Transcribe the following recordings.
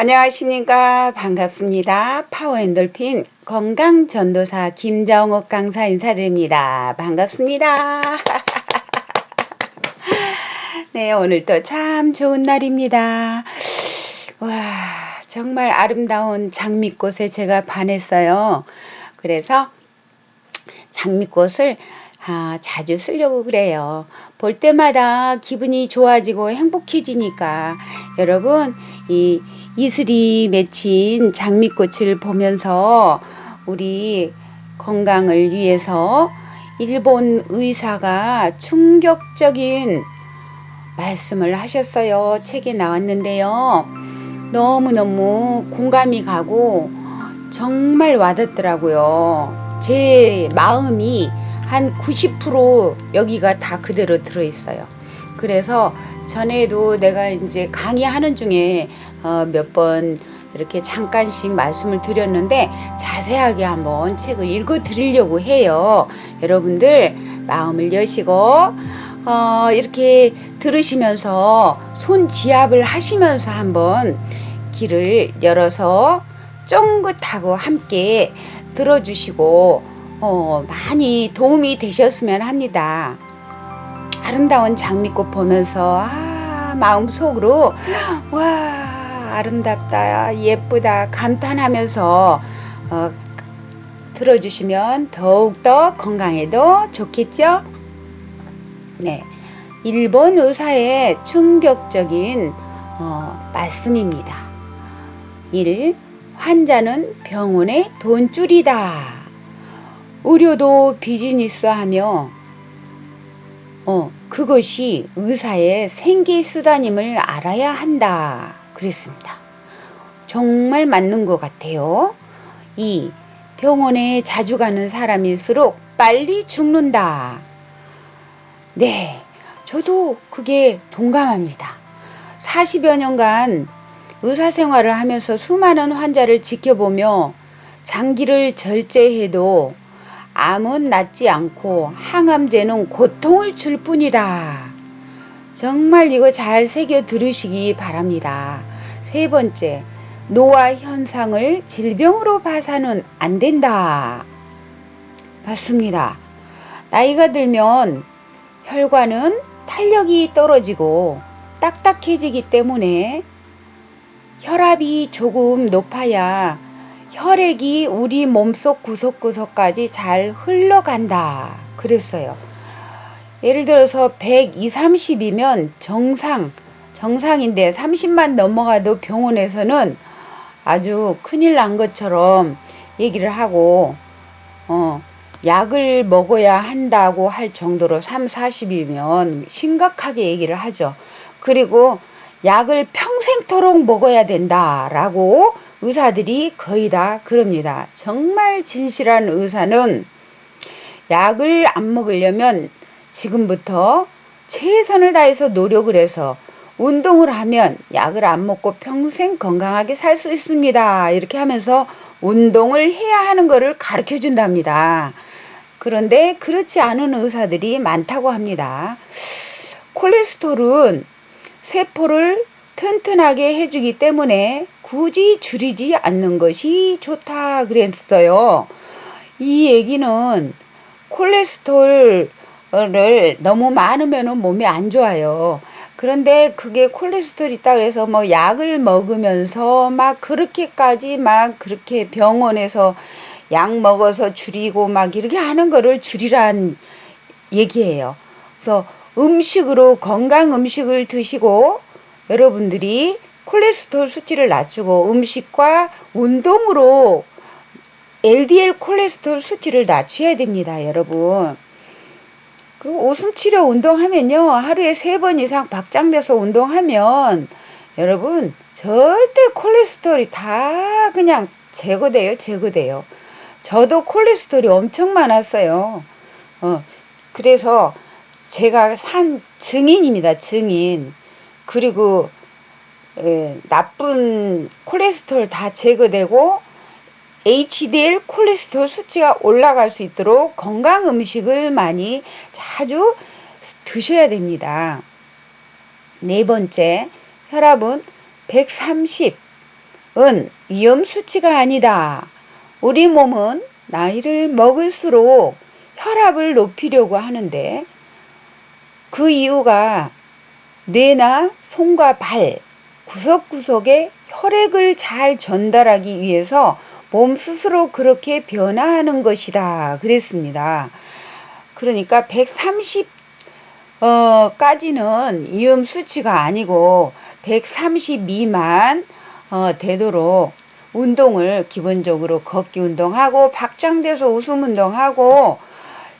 안녕하십니까. 반갑습니다. 파워엔돌핀 건강전도사 김정옥 강사 인사드립니다. 반갑습니다. 네, 오늘도 참 좋은 날입니다. 와, 정말 아름다운 장미꽃에 제가 반했어요. 그래서 장미꽃을 자주 쓰려고 그래요. 볼 때마다 기분이 좋아지고 행복해지니까 여러분 이 이슬이 맺힌 장미꽃을 보면서 우리 건강을 위해서 일본 의사가 충격적인 말씀을 하셨어요. 책에 나왔는데요. 너무너무 공감이 가고 정말 와닿더라고요. 제 마음이 한 90% 여기가 다 그대로 들어있어요. 그래서 전에도 내가 이제 강의하는 중에 몇 번 이렇게 잠깐씩 말씀을 드렸는데 자세하게 한번 책을 읽어 드리려고 해요. 여러분들 마음을 여시고 이렇게 들으시면서 손지압을 하시면서 한번 귀를 열어서 쫑긋하고 함께 들어주시고 많이 도움이 되셨으면 합니다. 아름다운 장미꽃 보면서 마음속으로 와 아름답다 예쁘다 감탄하면서 들어주시면 더욱더 건강에도 좋겠죠? 네, 일본 의사의 충격적인 말씀입니다. 1. 환자는 병원의 돈줄이다. 의료도 비즈니스하며 그것이 의사의 생계수단임을 알아야 한다. 그랬습니다. 정말 맞는 것 같아요. 2. 병원에 자주 가는 사람일수록 빨리 죽는다. 네, 저도 그게 동감합니다. 40여 년간 의사생활을 하면서 수많은 환자를 지켜보며 장기를 절제해도 암은 낫지 않고 항암제는 고통을 줄 뿐이다. 정말 이거 잘 새겨 들으시기 바랍니다. 3번째, 노화 현상을 질병으로 봐서는 안 된다. 맞습니다. 나이가 들면 혈관은 탄력이 떨어지고 딱딱해지기 때문에 혈압이 조금 높아야 혈액이 우리 몸속 구석구석까지 잘 흘러간다. 그랬어요. 예를 들어서 120, 30이면 정상인데 30만 넘어가도 병원에서는 아주 큰일 난 것처럼 얘기를 하고 약을 먹어야 한다고 할 정도로 3, 40이면 심각하게 얘기를 하죠. 그리고 약을 평생토록 먹어야 된다라고 의사들이 거의 다 그럽니다. 정말 진실한 의사는 약을 안 먹으려면 지금부터 최선을 다해서 노력을 해서 운동을 하면 약을 안 먹고 평생 건강하게 살 수 있습니다. 이렇게 하면서 운동을 해야 하는 것을 가르쳐 준답니다. 그런데 그렇지 않은 의사들이 많다고 합니다. 콜레스테롤은 세포를 튼튼하게 해주기 때문에 굳이 줄이지 않는 것이 좋다 그랬어요. 이 얘기는 콜레스테롤을 너무 많으면 몸에 안 좋아요. 그런데 그게 콜레스테롤 있다 그래서 뭐 약을 먹으면서 막 그렇게까지 막 그렇게 병원에서 약 먹어서 줄이고 막 이렇게 하는 거를 줄이란 얘기예요. 그래서 음식으로 건강 음식을 드시고 여러분들이 콜레스테롤 수치를 낮추고 음식과 운동으로 LDL 콜레스테롤 수치를 낮춰야 됩니다, 여러분. 그리고 웃음치료 운동하면요, 하루에 3번 이상 박장대서 운동하면 여러분 절대 콜레스테롤이 다 그냥 제거돼요. 저도 콜레스테롤이 엄청 많았어요. 그래서 제가 산 증인입니다, 증인. 그리고 나쁜 콜레스테롤 다 제거되고 HDL 콜레스테롤 수치가 올라갈 수 있도록 건강 음식을 많이 자주 드셔야 됩니다. 4번째, 혈압은 130 위험 수치가 아니다. 우리 몸은 나이를 먹을수록 혈압을 높이려고 하는데 그 이유가 뇌나 손과 발 구석구석에 혈액을 잘 전달하기 위해서 몸 스스로 그렇게 변화하는 것이다 그랬습니다. 그러니까 130 까지는 위험 수치가 아니고 130 미만 되도록 운동을 기본적으로 걷기 운동하고 박장대소 웃음 운동하고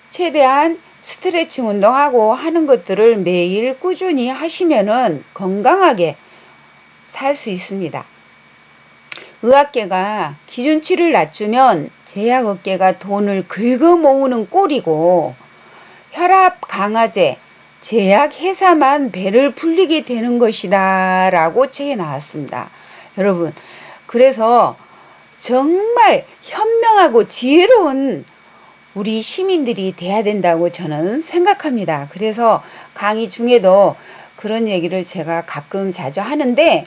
최대한 스트레칭 운동하고 하는 것들을 매일 꾸준히 하시면은 건강하게 살 수 있습니다. 의학계가 기준치를 낮추면 제약업계가 돈을 긁어 모으는 꼴이고 혈압 강화제 제약회사만 배를 불리게 되는 것이다 라고 책에 나왔습니다. 여러분, 그래서 정말 현명하고 지혜로운 우리 시민들이 돼야 된다고 저는 생각합니다. 그래서 강의 중에도 그런 얘기를 제가 가끔 자주 하는데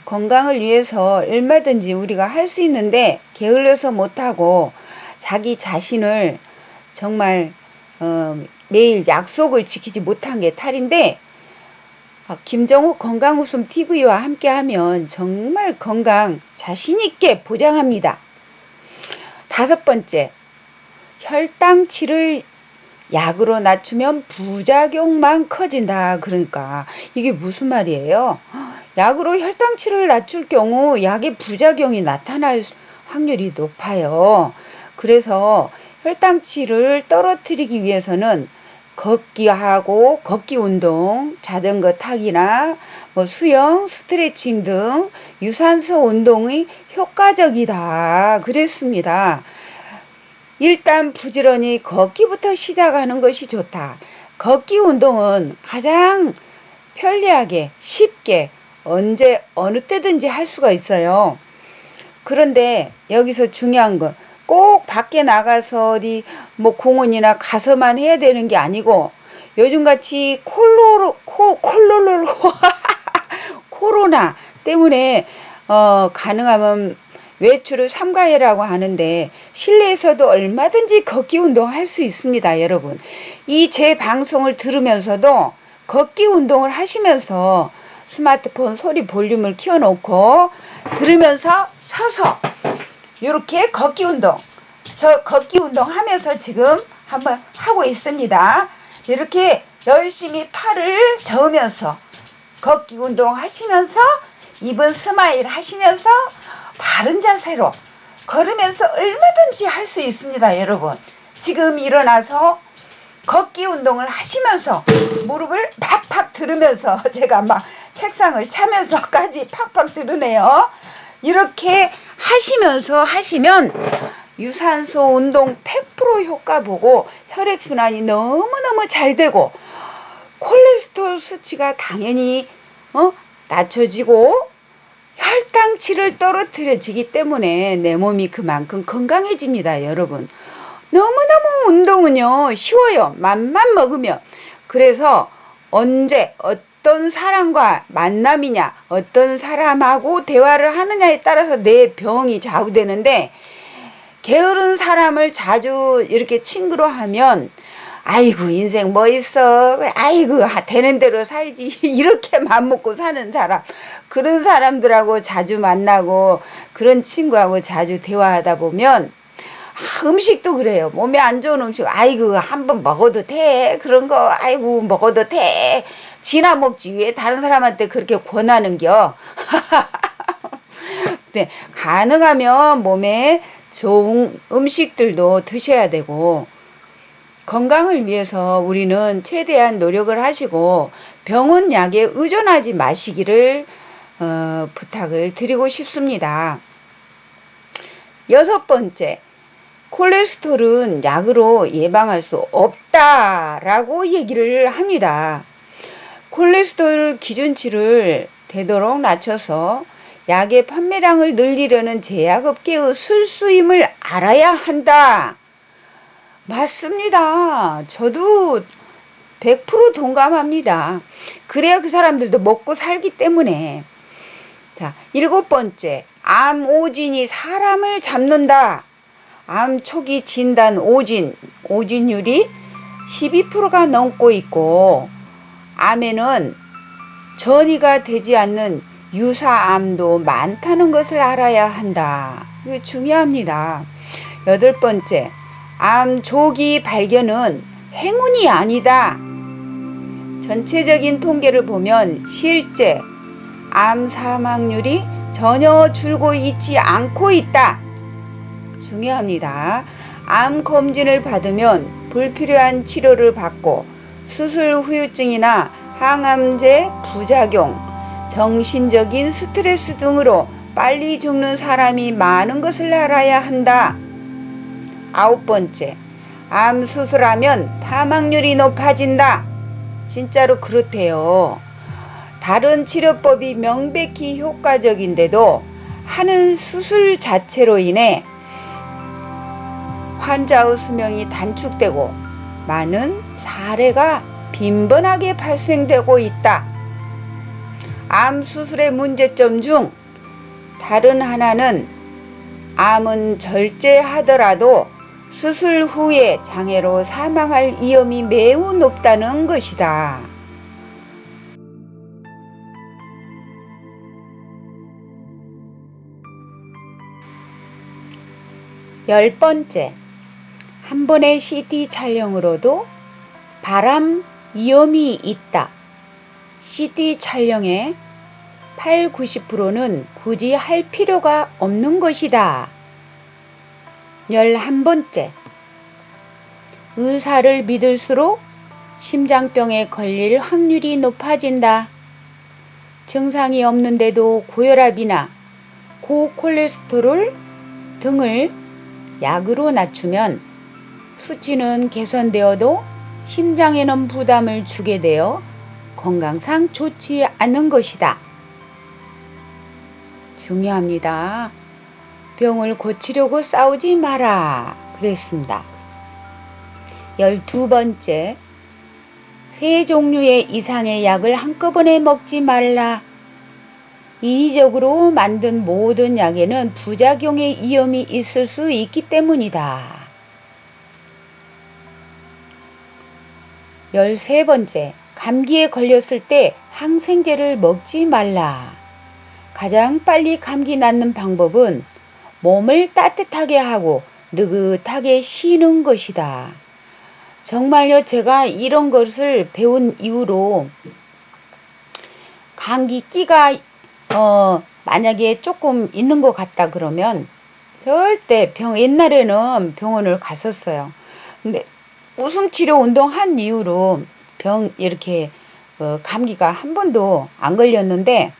건강을 위해서 얼마든지 우리가 할 수 있는데 게을러서 못하고 자기 자신을 정말 매일 약속을 지키지 못한 게 탈인데 김정욱 건강웃음 TV와 함께하면 정말 건강 자신있게 보장합니다. 5번째, 혈당치를 약으로 낮추면 부작용만 커진다. 그러니까 이게 무슨 말이에요? 약으로 혈당치를 낮출 경우 약의 부작용이 나타날 확률이 높아요. 그래서 혈당치를 떨어뜨리기 위해서는 걷기 운동, 자전거 타기나 수영, 스트레칭 등 유산소 운동이 효과적이다 그랬습니다. 일단 부지런히 걷기부터 시작하는 것이 좋다. 걷기 운동은 가장 편리하게 쉽게 언제 어느 때든지 할 수가 있어요. 그런데 여기서 중요한 건 꼭 밖에 나가서 어디 공원이나 가서만 해야 되는 게 아니고 요즘같이 코로나 때문에 가능하면 외출을 삼가해라고 하는데 실내에서도 얼마든지 걷기 운동할 수 있습니다. 여러분, 이 제 방송을 들으면서도 걷기 운동을 하시면서 스마트폰 소리 볼륨을 키워놓고 들으면서 서서 이렇게 걷기 운동, 저 걷기 운동 하면서 지금 한번 하고 있습니다. 이렇게 열심히 팔을 저으면서 걷기 운동 하시면서 입은 스마일 하시면서 바른 자세로 걸으면서 얼마든지 할 수 있습니다. 여러분, 지금 일어나서 걷기 운동을 하시면서 무릎을 팍팍 들으면서 제가 막 책상을 차면서까지 팍팍 들으네요. 이렇게 하시면서 하시면 유산소 운동 100% 효과 보고 혈액순환이 너무너무 잘 되고 콜레스테롤 수치가 당연히 낮춰지고 혈당치를 떨어뜨려지기 때문에 내 몸이 그만큼 건강해집니다. 여러분, 너무너무 운동은요 쉬워요. 맘만 먹으면. 그래서 언제 어떤 사람과 만남이냐, 어떤 사람하고 대화를 하느냐에 따라서 내 병이 좌우되는데 게으른 사람을 자주 이렇게 친구로 하면 아이고 인생 뭐 있어, 아이고 되는 대로 살지 이렇게 맘먹고 사는 사람, 그런 사람들하고 자주 만나고 그런 친구하고 자주 대화하다 보면 음식도 그래요. 몸에 안 좋은 음식 아이고 한번 먹어도 돼, 그런 거 아이고 먹어도 돼, 지나 먹지 왜 다른 사람한테 그렇게 권하는겨. 네, 가능하면 몸에 좋은 음식들도 드셔야 되고 건강을 위해서 우리는 최대한 노력을 하시고 병원 약에 의존하지 마시기를 부탁을 드리고 싶습니다. 6번째, 콜레스테롤은 약으로 예방할 수 없다라고 얘기를 합니다. 콜레스테롤 기준치를 되도록 낮춰서 약의 판매량을 늘리려는 제약업계의 술수임을 알아야 한다. 맞습니다. 저도 100% 동감합니다. 그래야 그 사람들도 먹고 살기 때문에 자, 7번째. 암 오진이 사람을 잡는다. 암 초기 진단 오진율이 12%가 넘고 있고, 암에는 전이가 되지 않는 유사암도 많다는 것을 알아야 한다. 이거 중요합니다. 8번째. 암 조기 발견은 행운이 아니다. 전체적인 통계를 보면 실제 암 사망률이 전혀 줄고 있지 않고 있다. 중요합니다. 암 검진을 받으면 불필요한 치료를 받고 수술 후유증이나 항암제 부작용, 정신적인 스트레스 등으로 빨리 죽는 사람이 많은 것을 알아야 한다. 9번째, 암 수술하면 사망률이 높아진다. 진짜로 그렇대요. 다른 치료법이 명백히 효과적인데도 하는 수술 자체로 인해 환자의 수명이 단축되고 많은 사례가 빈번하게 발생되고 있다. 암 수술의 문제점 중 다른 하나는 암은 절제하더라도 수술 후에 장애로 사망할 위험이 매우 높다는 것이다. 10번째, 한 번의 CT 촬영으로도 발암 위험이 있다. CT 촬영의 8, 90%는 굳이 할 필요가 없는 것이다. 11번째, 의사를 믿을수록 심장병에 걸릴 확률이 높아진다. 증상이 없는데도 고혈압이나 고콜레스테롤 등을 약으로 낮추면 수치는 개선되어도 심장에는 부담을 주게 되어 건강상 좋지 않은 것이다. 중요합니다. 병을 고치려고 싸우지 마라. 그랬습니다. 12번째, 세 종류의 이상의 약을 한꺼번에 먹지 말라. 인위적으로 만든 모든 약에는 부작용의 위험이 있을 수 있기 때문이다. 13번째, 감기에 걸렸을 때 항생제를 먹지 말라. 가장 빨리 감기 낫는 방법은 몸을 따뜻하게 하고 느긋하게 쉬는 것이다. 정말요, 제가 이런 것을 배운 이후로 감기기가 만약에 조금 있는 것 같다 그러면 절대 옛날에는 병원을 갔었어요. 근데 웃음치료 운동 한 이후로 이렇게 감기가 한 번도 안 걸렸는데,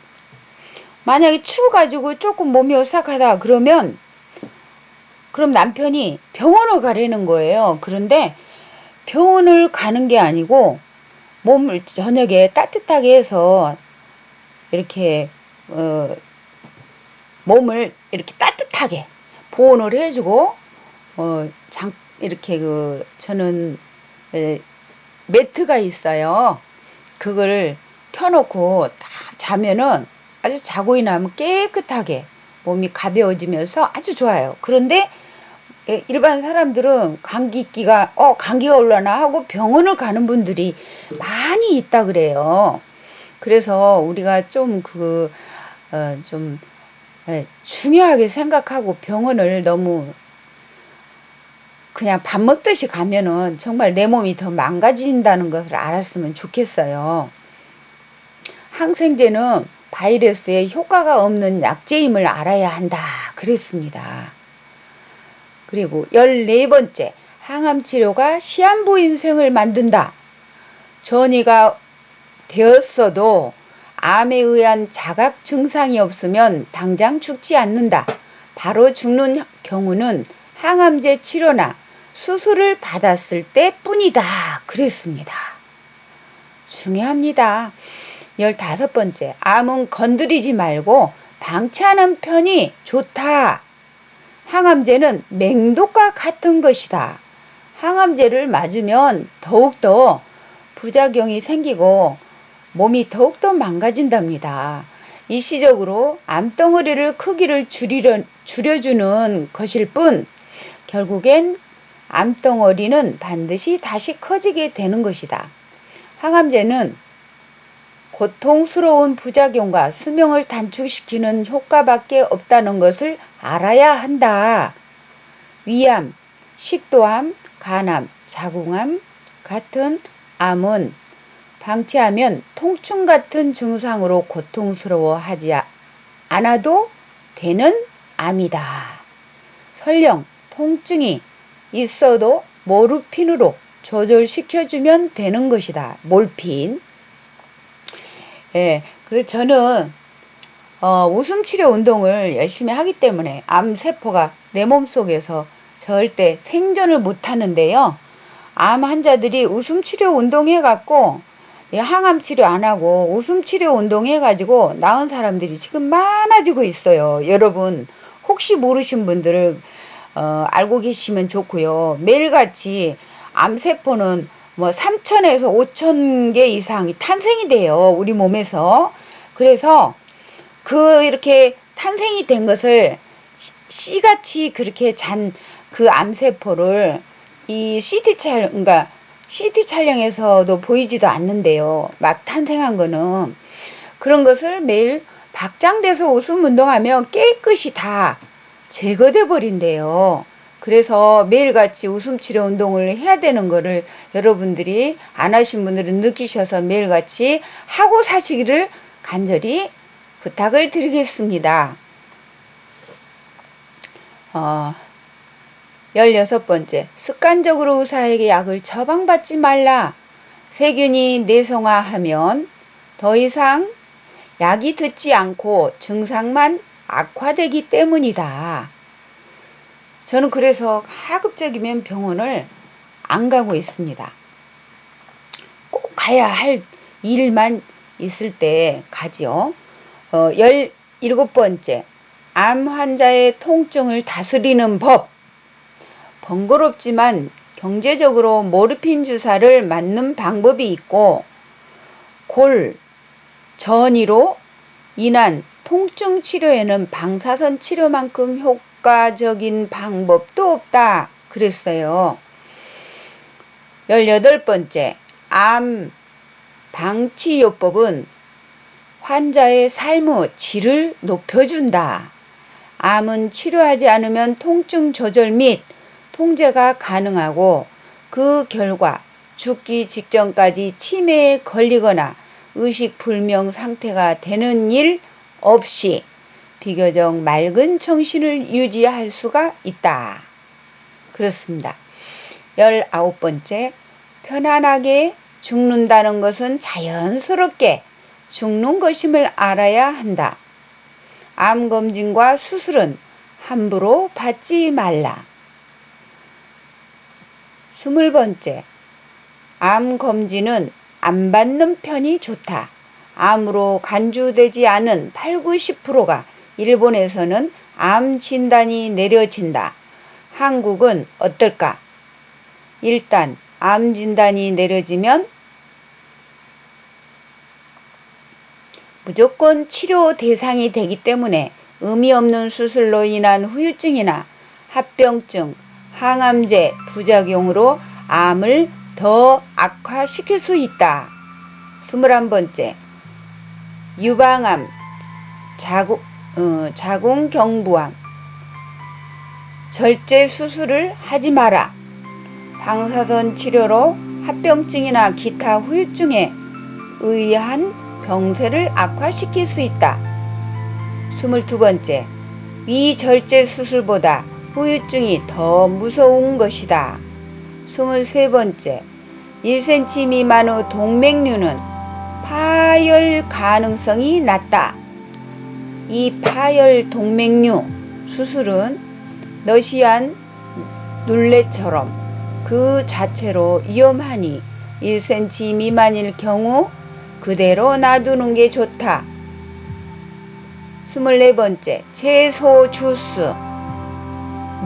만약에 추워가지고 조금 몸이 오싹하다 그러면 그럼 남편이 병원을 가라는 거예요. 그런데 병원을 가는 게 아니고 몸을 저녁에 따뜻하게 해서 이렇게 몸을 이렇게 따뜻하게 보온을 해주고 이렇게 저는 매트가 있어요. 그걸 켜놓고 딱 자면은 아주 자고 일어나면 깨끗하게 몸이 가벼워지면서 아주 좋아요. 그런데 일반 사람들은 감기가 올라나 하고 병원을 가는 분들이 많이 있다 그래요. 그래서 우리가 좀 중요하게 생각하고 병원을 너무 그냥 밥 먹듯이 가면은 정말 내 몸이 더 망가진다는 것을 알았으면 좋겠어요. 항생제는 바이러스에 효과가 없는 약제임을 알아야 한다. 그랬습니다. 그리고 14번째, 항암 치료가 시한부 인생을 만든다. 전이가 되었어도 암에 의한 자각 증상이 없으면 당장 죽지 않는다. 바로 죽는 경우는 항암제 치료나 수술을 받았을 때뿐이다. 그랬습니다. 중요합니다. 15번째, 암은 건드리지 말고 방치하는 편이 좋다. 항암제는 맹독과 같은 것이다. 항암제를 맞으면 더욱더 부작용이 생기고 몸이 더욱더 망가진답니다. 일시적으로 암덩어리를 크기를 줄여주는 것일 뿐 결국엔 암덩어리는 반드시 다시 커지게 되는 것이다. 항암제는 고통스러운 부작용과 수명을 단축시키는 효과밖에 없다는 것을 알아야 한다. 위암, 식도암, 간암, 자궁암 같은 암은 방치하면 통증 같은 증상으로 고통스러워하지 않아도 되는 암이다. 설령 통증이 있어도 모르핀으로 조절시켜주면 되는 것이다. 몰핀. 예, 그래서 저는 웃음치료 운동을 열심히 하기 때문에 암세포가 내 몸속에서 절대 생존을 못하는데요. 암 환자들이 웃음치료 운동해갖고 항암치료 안하고 웃음치료 운동해가지고 나은 사람들이 지금 많아지고 있어요. 여러분 혹시 모르신 분들을 알고 계시면 좋고요. 매일같이 암세포는 뭐 3,000에서 5,000개 이상이 탄생이 돼요. 우리 몸에서. 그래서 이렇게 탄생이 된 것을 씨같이 그렇게 잔 그 암세포를 이 그러니까 CT 촬영에서도 보이지도 않는데요. 막 탄생한 거는. 그런 것을 매일 박장대소 웃음 운동하면 깨끗이 다 제거돼 버린대요. 그래서 매일같이 웃음치료 운동을 해야 되는 거를 여러분들이 안 하신 분들은 느끼셔서 매일같이 하고 사시기를 간절히 부탁을 드리겠습니다. 16번째, 습관적으로 의사에게 약을 처방받지 말라. 세균이 내성화하면 더 이상 약이 듣지 않고 증상만 악화되기 때문이다. 저는 그래서 가급적이면 병원을 안 가고 있습니다. 꼭 가야 할 일만 있을 때 가지요. 17번째, 암 환자의 통증을 다스리는 법. 번거롭지만 경제적으로 모르핀 주사를 맞는 방법이 있고 전이로 인한 통증 치료에는 방사선 치료만큼 효과적인 방법도 없다. 그랬어요. 18번째, 암 방치요법은 환자의 삶의 질을 높여준다. 암은 치료하지 않으면 통증 조절 및 통제가 가능하고 그 결과 죽기 직전까지 치매에 걸리거나 의식불명 상태가 되는 일 없이 비교적 맑은 정신을 유지할 수가 있다. 그렇습니다. 19번째, 편안하게 죽는다는 것은 자연스럽게 죽는 것임을 알아야 한다. 암검진과 수술은 함부로 받지 말라. 20번째, 암검진은 안 받는 편이 좋다. 암으로 간주되지 않은 8, 90%가 일본에서는 암 진단이 내려진다. 한국은 어떨까? 일단 암 진단이 내려지면 무조건 치료 대상이 되기 때문에 의미 없는 수술로 인한 후유증이나 합병증, 항암제 부작용으로 암을 더 악화시킬 수 있다. 21번째, 유방암, 자궁경부암, 절제 수술을 하지 마라. 방사선 치료로 합병증이나 기타 후유증에 의한 병세를 악화시킬 수 있다. 22번째, 위절제 수술보다 후유증이 더 무서운 것이다. 23번째, 1cm 미만의 동맥류는 파열 가능성이 낮다. 이 파열 동맥류 수술은 러시안 룰렛처럼 그 자체로 위험하니 1cm 미만일 경우 그대로 놔두는 게 좋다. 24번째, 채소 주스,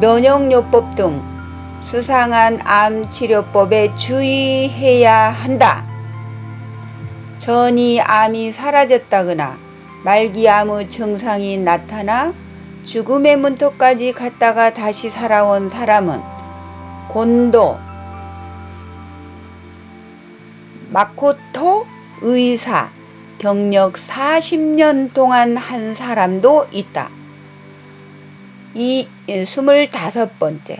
면역요법 등 수상한 암 치료법에 주의해야 한다. 전이 암이 사라졌다거나 말기암의 증상이 나타나 죽음의 문턱까지 갔다가 다시 살아온 사람은 곤도 마코토 의사, 경력 40년 동안 한 사람도 있다. 25번째,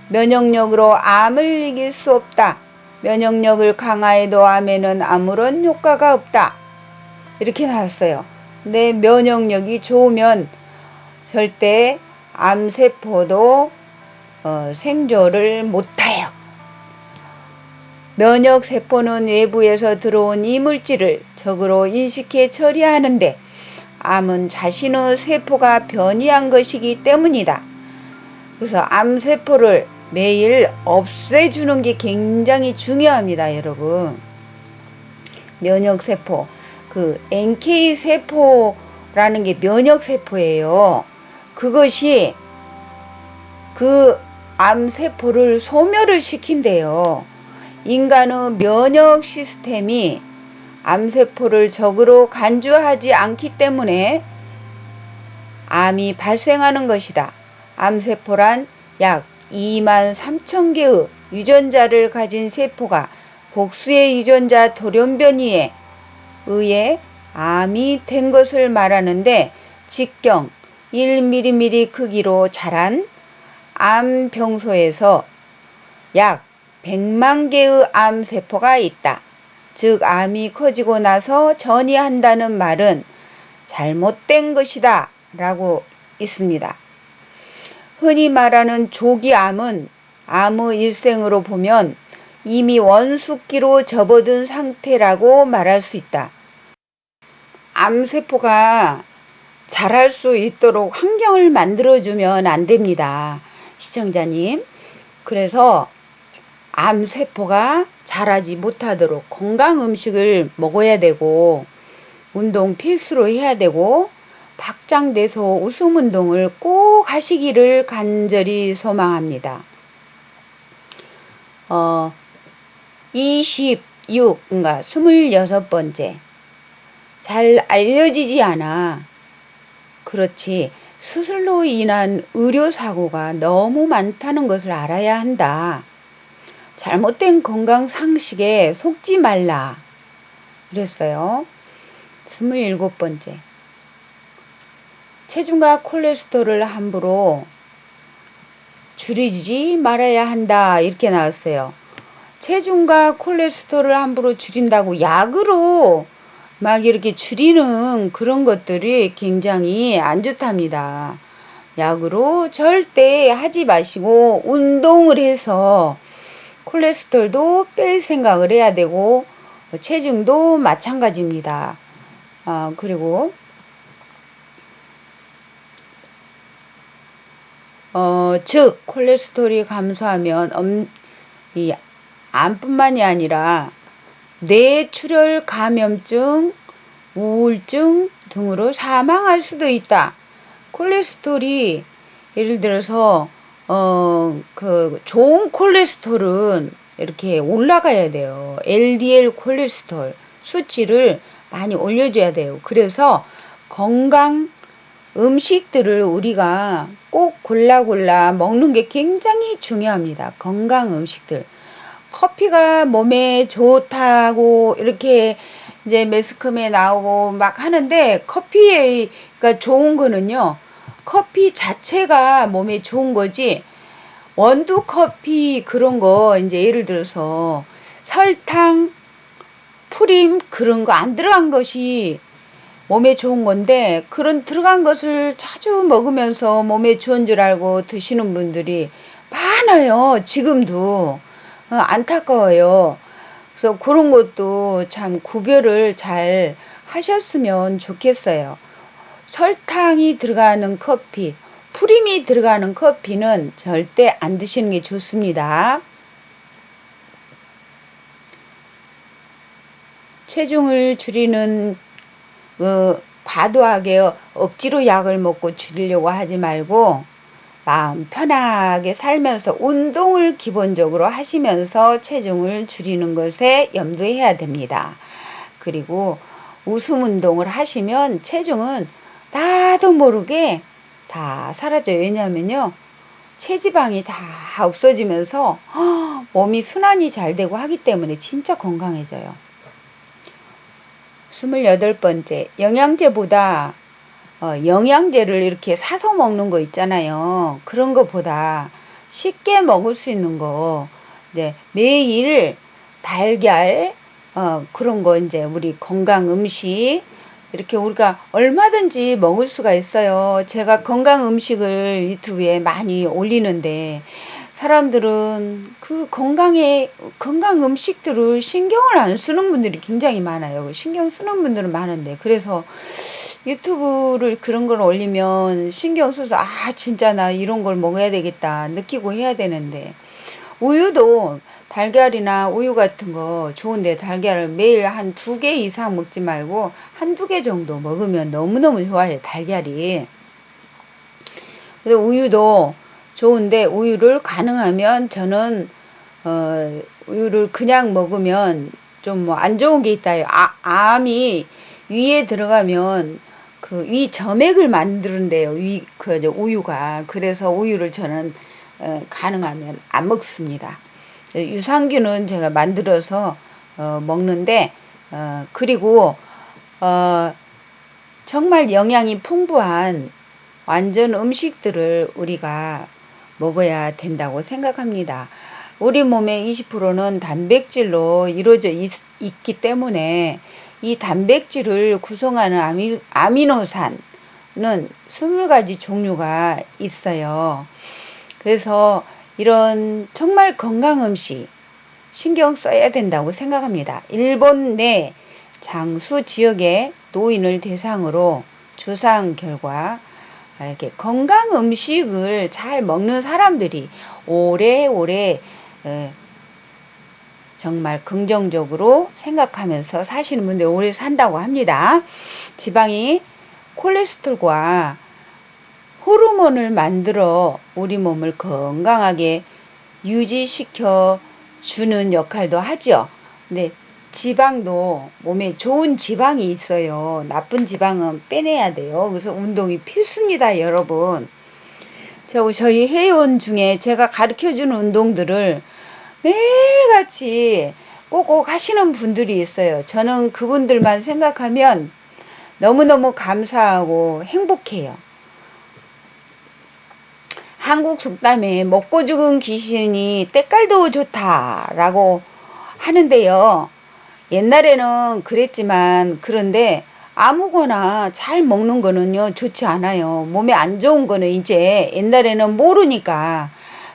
면역력으로 암을 이길 수 없다. 면역력을 강화해도 암에는 아무런 효과가 없다. 이렇게 나왔어요. 내 면역력이 좋으면 절대 암세포도 생존을 못해요. 면역세포는 외부에서 들어온 이물질을 적으로 인식해 처리하는데 암은 자신의 세포가 변이한 것이기 때문이다. 그래서 암세포를 매일 없애주는 게 굉장히 중요합니다, 여러분. 면역세포, NK세포라는 게 면역세포예요. 그것이 그 암세포를 소멸을 시킨대요. 인간의 면역 시스템이 암세포를 적으로 간주하지 않기 때문에 암이 발생하는 것이다. 암세포란 약 23,000개의 유전자를 가진 세포가 복수의 유전자 돌연변이에 의해 암이 된 것을 말하는데 직경 1mm 크기로 자란 암병소에서 약 100만 개의 암세포가 있다. 즉 암이 커지고 나서 전이한다는 말은 잘못된 것이다 라고 있습니다. 흔히 말하는 조기암은 암의 일생으로 보면 이미 원숙기로 접어든 상태라고 말할 수 있다. 암세포가 자랄 수 있도록 환경을 만들어주면 안 됩니다. 시청자님. 그래서 암세포가 자라지 못하도록 건강 음식을 먹어야 되고 운동 필수로 해야 되고 박장대소 웃음 운동을 꼭 하시기를 간절히 소망합니다. 26번째. 잘 알려지지 않아. 그렇지. 수술로 인한 의료사고가 너무 많다는 것을 알아야 한다. 잘못된 건강 상식에 속지 말라. 그랬어요. 27번째. 체중과 콜레스테롤을 함부로 줄이지 말아야 한다. 이렇게 나왔어요. 체중과 콜레스테롤을 함부로 줄인다고 약으로 막 이렇게 줄이는 그런 것들이 굉장히 안 좋답니다. 약으로 절대 하지 마시고 운동을 해서 콜레스테롤도 뺄 생각을 해야 되고 체중도 마찬가지입니다. 그리고 즉 콜레스테롤이 감소하면 이 암뿐만이 아니라 뇌출혈 감염증, 우울증 등으로 사망할 수도 있다. 콜레스테롤이 예를 들어서 좋은 콜레스테롤은 이렇게 올라가야 돼요. LDL 콜레스테롤 수치를 많이 올려줘야 돼요. 그래서 건강 음식들을 우리가 꼭 골라 먹는 게 굉장히 중요합니다. 건강 음식들. 커피가 몸에 좋다고 이렇게 이제 매스컴에 나오고 막 하는데 커피가 좋은 거는요. 커피 자체가 몸에 좋은 거지. 원두 커피 그런 거 이제 예를 들어서 설탕, 프림 그런 거 안 들어간 것이 몸에 좋은 건데 그런 들어간 것을 자주 먹으면서 몸에 좋은 줄 알고 드시는 분들이 많아요. 지금도. 안타까워요. 그래서 그런 것도 참 구별을 잘 하셨으면 좋겠어요. 설탕이 들어가는 커피, 프림이 들어가는 커피는 절대 안 드시는 게 좋습니다. 체중을 줄이는 과도하게 억지로 약을 먹고 줄이려고 하지 말고 마음 편하게 살면서 운동을 기본적으로 하시면서 체중을 줄이는 것에 염두해야 됩니다. 그리고 웃음 운동을 하시면 체중은 나도 모르게 다 사라져요. 왜냐하면요, 체지방이 다 없어지면서 몸이 순환이 잘 되고 하기 때문에 진짜 건강해져요. 28번째, 영양제보다 영양제를 이렇게 사서 먹는 거 있잖아요. 그런 거보다 쉽게 먹을 수 있는 거, 네, 매일 달걀, 그런 거 이제 우리 건강 음식, 이렇게 우리가 얼마든지 먹을 수가 있어요. 제가 건강 음식을 유튜브에 많이 올리는데, 사람들은 그 건강 음식들을 신경을 안 쓰는 분들이 굉장히 많아요. 신경 쓰는 분들은 많은데, 그래서 유튜브를 그런 걸 올리면 신경 써서, 진짜 나 이런 걸 먹어야 되겠다 느끼고 해야 되는데, 우유도 달걀이나 우유 같은 거 좋은데, 달걀을 매일 한 2개 이상 먹지 말고 한두 개 정도 먹으면 너무너무 좋아요, 달걀이. 그래서 우유도 좋은데, 우유를 가능하면 저는 우유를 그냥 먹으면 좀 뭐 안 좋은 게 있다요. 암이 위에 들어가면 그 위 점액을 만드는데요. 우유가. 그래서 우유를 저는 가능하면 안 먹습니다. 유산균은 제가 만들어서 먹는데, 그리고 정말 영양이 풍부한 완전 음식들을 우리가 먹어야 된다고 생각합니다. 우리 몸의 20%는 단백질로 이루어져 있기 때문에, 이 단백질을 구성하는 아미노산은 20가지 종류가 있어요. 그래서 이런 정말 건강 음식 신경 써야 된다고 생각합니다. 일본 내 장수 지역의 노인을 대상으로 조사한 결과, 이렇게 건강 음식을 잘 먹는 사람들이 오래오래 정말 긍정적으로 생각하면서 사시는 분들 오래 산다고 합니다. 지방이 콜레스테롤과 호르몬을 만들어 우리 몸을 건강하게 유지시켜 주는 역할도 하죠. 근데 지방도 몸에 좋은 지방이 있어요. 나쁜 지방은 빼내야 돼요. 그래서 운동이 필수입니다, 여러분. 저희 회원 중에 제가 가르쳐주는 운동들을 매일같이 꼭꼭 하시는 분들이 있어요. 저는 그분들만 생각하면 너무너무 감사하고 행복해요. 한국 속담에 먹고 죽은 귀신이 때깔도 좋다라고 하는데요. 옛날에는 그랬지만, 그런데 아무거나 잘 먹는 거는요, 좋지 않아요. 몸에 안 좋은 거는 이제 옛날에는 모르니까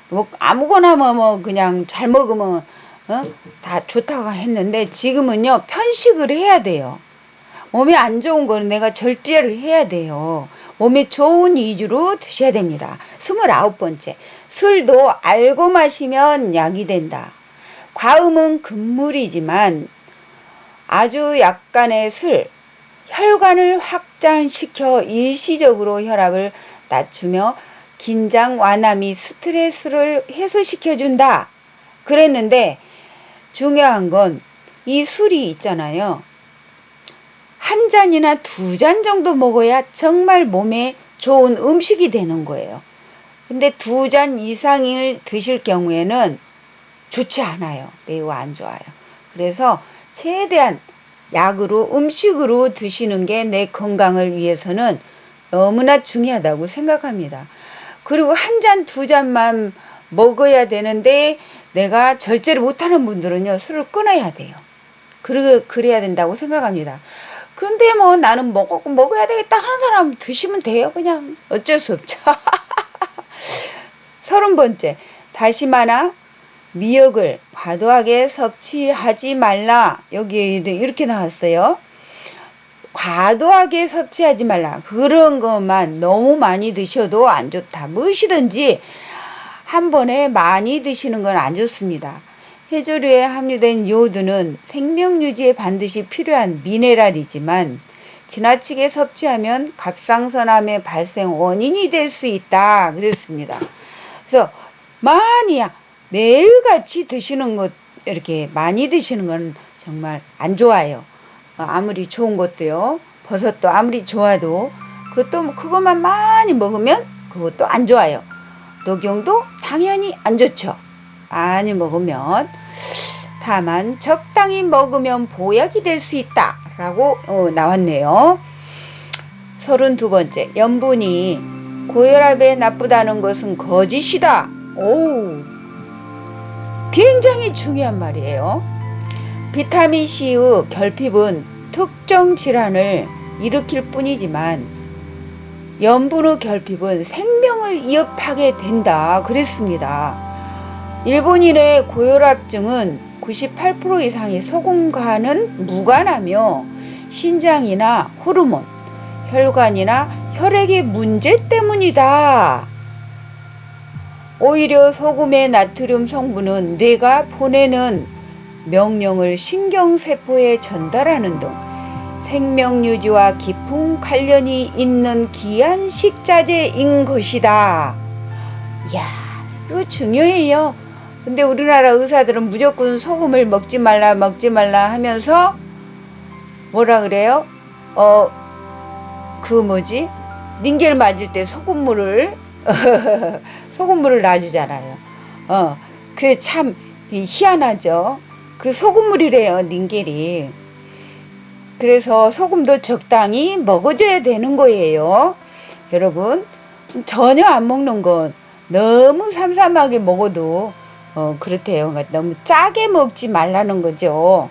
뭐 아무거나 그냥 잘 먹으면 다 좋다고 했는데, 지금은요, 편식을 해야 돼요. 몸에 안 좋은 거는 내가 절제를 해야 돼요. 몸에 좋은 위주로 드셔야 됩니다. 29번째, 술도 알고 마시면 약이 된다. 과음은 금물이지만 아주 약간의 술, 혈관을 확장시켜 일시적으로 혈압을 낮추며 긴장 완화 및 스트레스를 해소시켜준다. 그랬는데, 중요한 건 이 술이 있잖아요. 한 잔이나 2잔 정도 먹어야 정말 몸에 좋은 음식이 되는 거예요. 근데 2잔 이상을 드실 경우에는 좋지 않아요. 매우 안 좋아요. 그래서 최대한 약으로, 음식으로 드시는 게 내 건강을 위해서는 너무나 중요하다고 생각합니다. 그리고 한 잔, 2잔만 먹어야 되는데, 내가 절제를 못하는 분들은요, 술을 끊어야 돼요. 그래야 된다고 생각합니다. 그런데 뭐 나는 먹어야 되겠다 하는 사람 드시면 돼요. 그냥 어쩔 수 없죠. 30번째, 다시마나 미역을 과도하게 섭취하지 말라. 여기 이렇게 나왔어요. 과도하게 섭취하지 말라. 그런 것만 너무 많이 드셔도 안 좋다. 무엇이든지 한 번에 많이 드시는 건 안 좋습니다. 해조류에 함유된 요오드는 생명 유지에 반드시 필요한 미네랄이지만, 지나치게 섭취하면 갑상선암의 발생 원인이 될 수 있다. 그랬습니다. 그래서 매일같이 드시는 것, 이렇게 많이 드시는 건 정말 안 좋아요. 아무리 좋은 것도요. 버섯도 아무리 좋아도 그것만 많이 먹으면 그것도 안 좋아요. 녹용도 당연히 안 좋죠. 많이 먹으면. 다만 적당히 먹으면 보약이 될 수 있다 라고 나왔네요. 32번째, 염분이 고혈압에 나쁘다는 것은 거짓이다. 오, 굉장히 중요한 말이에요. 비타민C의 결핍은 특정 질환을 일으킬 뿐이지만 염분의 결핍은 생명을 위협하게 된다 그랬습니다. 일본인의 고혈압증은 98% 이상의 소금과는 무관하며 신장이나 호르몬, 혈관이나 혈액의 문제 때문이다. 오히려 소금의 나트륨 성분은 뇌가 보내는 명령을 신경세포에 전달하는 등 생명유지와 깊은 관련이 있는 귀한 식자재인 것이다. 이야, 이거 중요해요. 근데 우리나라 의사들은 무조건 소금을 먹지 말라 하면서 뭐라 그래요? 닌겔 맞을 때 소금물을 소금물을 놔주잖아요. 그래 참 희한하죠. 그 소금물이래요, 닌겔이. 그래서 소금도 적당히 먹어줘야 되는 거예요. 여러분, 전혀 안 먹는 건 너무 삼삼하게 먹어도 그렇대요. 그러니까 너무 짜게 먹지 말라는 거죠.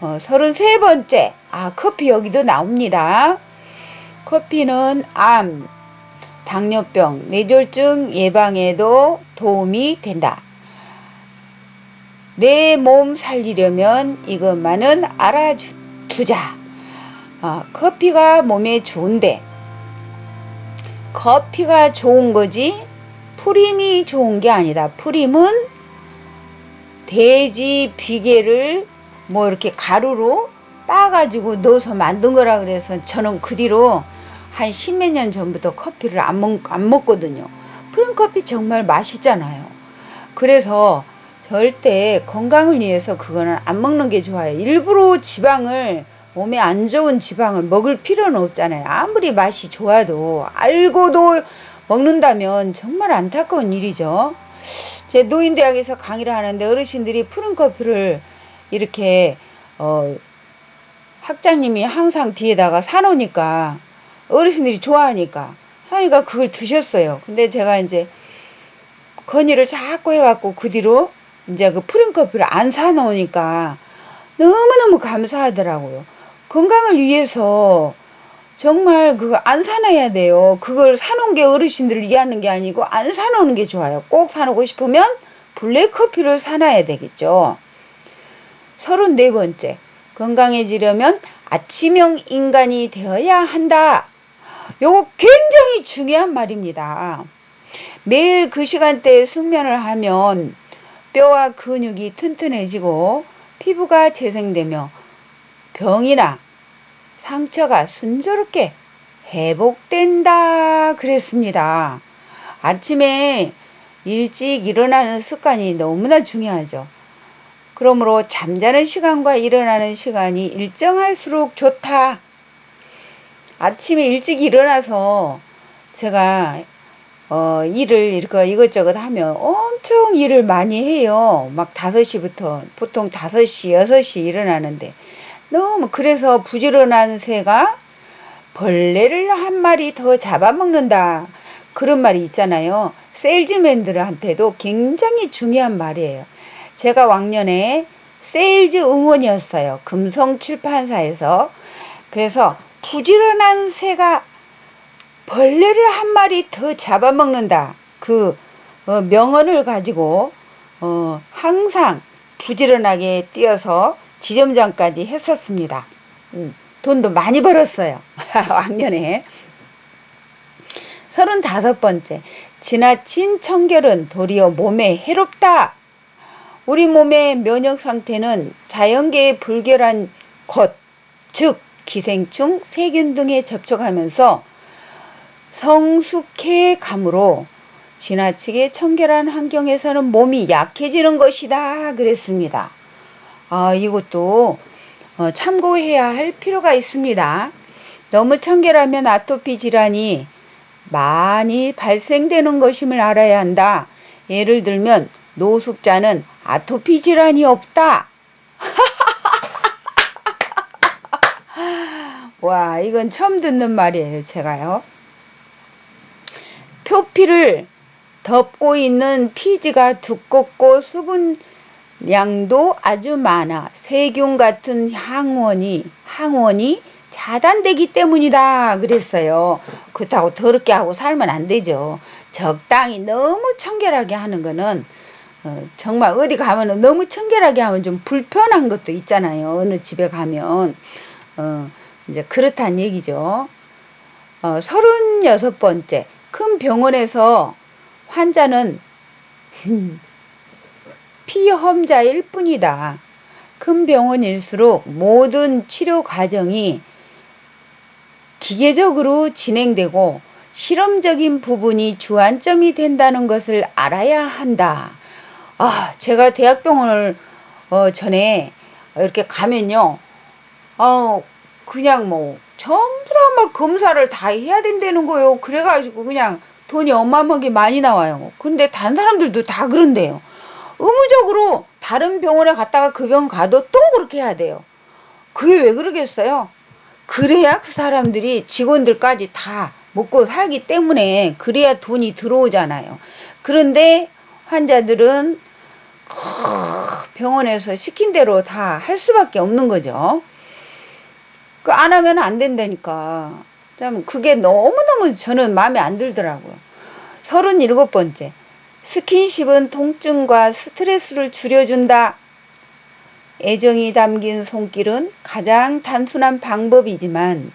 33번째, 커피 여기도 나옵니다. 커피는 암, 당뇨병, 뇌졸중 예방에도 도움이 된다. 내 몸 살리려면 이것만은 알아두자. 커피가 몸에 좋은데 커피가 좋은 거지 프림이 좋은 게 아니다. 프림은 돼지 비계를 이렇게 가루로 따가지고 넣어서 만든 거라 그래서 저는 그 뒤로 한 십몇 년 전부터 커피를 안 먹거든요. 프림커피 정말 맛있잖아요. 그래서 절대 건강을 위해서 그거는 안 먹는 게 좋아요. 일부러 몸에 안 좋은 지방을 먹을 필요는 없잖아요. 아무리 맛이 좋아도 알고도 먹는다면 정말 안타까운 일이죠. 제 노인대학에서 강의를 하는데 어르신들이 푸른커피를 이렇게 학장님이 항상 뒤에다가 사놓으니까 어르신들이 좋아하니까 하니까 그걸 드셨어요. 근데 제가 이제 건의를 자꾸 해갖고 그 뒤로 이제 그 푸른커피를 안 사놓으니까 너무너무 감사하더라고요. 건강을 위해서 정말 그거 안 사놔야 돼요. 그걸 사놓은 게 어르신들을 위하는 게 아니고 안 사놓는 게 좋아요. 꼭 사놓고 싶으면 블랙커피를 사놔야 되겠죠. 34번째, 건강해지려면 아침형 인간이 되어야 한다. 요거 굉장히 중요한 말입니다. 매일 그 시간대에 숙면을 하면 뼈와 근육이 튼튼해지고 피부가 재생되며 병이나 상처가 순조롭게 회복된다 그랬습니다. 아침에 일찍 일어나는 습관이 너무나 중요하죠. 그러므로 잠자는 시간과 일어나는 시간이 일정할수록 좋다. 아침에 일찍 일어나서 제가 일을 이것저것 하면 엄청 일을 많이 해요. 막 5시부터 보통 5시, 6시 일어나는데 그래서 부지런한 새가 벌레를 한 마리 더 잡아먹는다. 그런 말이 있잖아요. 세일즈맨들한테도 굉장히 중요한 말이에요. 제가 왕년에 세일즈 응원이었어요. 금성출판사에서. 그래서 부지런한 새가 벌레를 한 마리 더 잡아먹는다. 그 명언을 가지고 항상 부지런하게 뛰어서 지점장까지 했었습니다. 돈도 많이 벌었어요. 왕년에. 35번째, 지나친 청결은 도리어 몸에 해롭다. 우리 몸의 면역 상태는 자연계의 불결한 것, 즉 기생충, 세균 등에 접촉하면서 성숙해 가므로 지나치게 청결한 환경에서는 몸이 약해지는 것이다 그랬습니다. 이것도 참고해야 할 필요가 있습니다. 너무 청결하면 아토피 질환이 많이 발생되는 것임을 알아야 한다. 예를 들면 노숙자는 아토피 질환이 없다. 와, 이건 처음 듣는 말이에요, 제가요. 표피를 덮고 있는 피지가 두껍고 수분량도 아주 많아 세균 같은 항원이 차단되기 때문이다 그랬어요. 그렇다고 더럽게 하고 살면 안 되죠. 적당히 너무 청결하게 하는 거는 정말 어디 가면은 너무 청결하게 하면 좀 불편한 것도 있잖아요. 어느 집에 가면 이제 그렇단 얘기죠. 36번째, 큰 병원에서 환자는 피험자일 뿐이다. 큰 병원일수록 모든 치료 과정이 기계적으로 진행되고 실험적인 부분이 주안점이 된다는 것을 알아야 한다. 제가 대학병원을 전에 이렇게 가면요. 그냥 뭐 전부 다 막 검사를 다 해야 된다는 거예요. 그래가지고 그냥 돈이 어마어마하게 많이 나와요. 근데 다른 사람들도 다 그런데요. 의무적으로 다른 병원에 갔다가 그 병원 가도 또 그렇게 해야 돼요. 그게 왜 그러겠어요? 그래야 그 사람들이 직원들까지 다 먹고 살기 때문에 그래야 돈이 들어오잖아요. 그런데 환자들은 병원에서 시킨 대로 다 할 수밖에 없는 거죠. 안 하면 안 된다니까. 참 그게 너무너무 저는 마음에 안 들더라고요. 37번째. 스킨십은 통증과 스트레스를 줄여준다. 애정이 담긴 손길은 가장 단순한 방법이지만